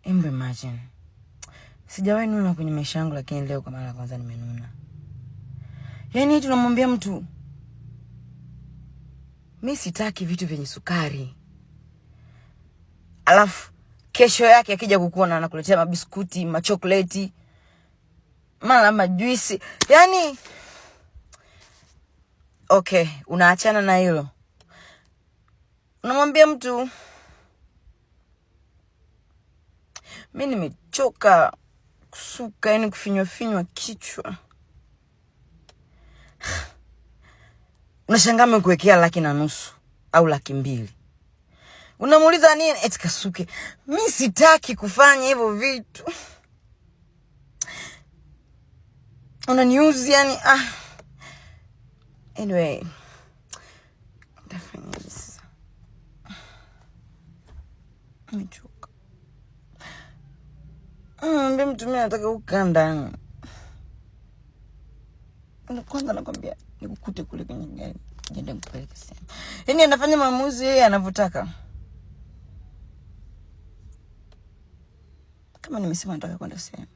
Imagine. Sijawahi nuna kwenye maisha yangu, lakini leo kwa mara ya kwanza nimenuna. Yaani tunamwambia mtu mimi sitaki vitu vyenye sukari, alafu kesho yake akija kukuona anakuletea mabiskuti, machokoleti, mara majuisi. Yaani okay, unaachana na hilo. Unamwambia mtu mimi nimechoka kusuka, yani kufinywa kichwa. Unashangaa amekuwekea 1,500,000 au 200,000. Unamuuliza nini? Eti kasuke. Mimi sitaki kufanya hivyo vitu. Unaniuzi yani Anyway. Nitafanya sasa. Nimechoka. Mimi mtu mimi nataka kukaa ndani. Kwanza nakwambia nikukute kule kwenye gari. Nenda kupeleka sehemu. Yaani anafanya maamuzi yeye anavyotaka. Kama nimesema nataka kwenda sehemu.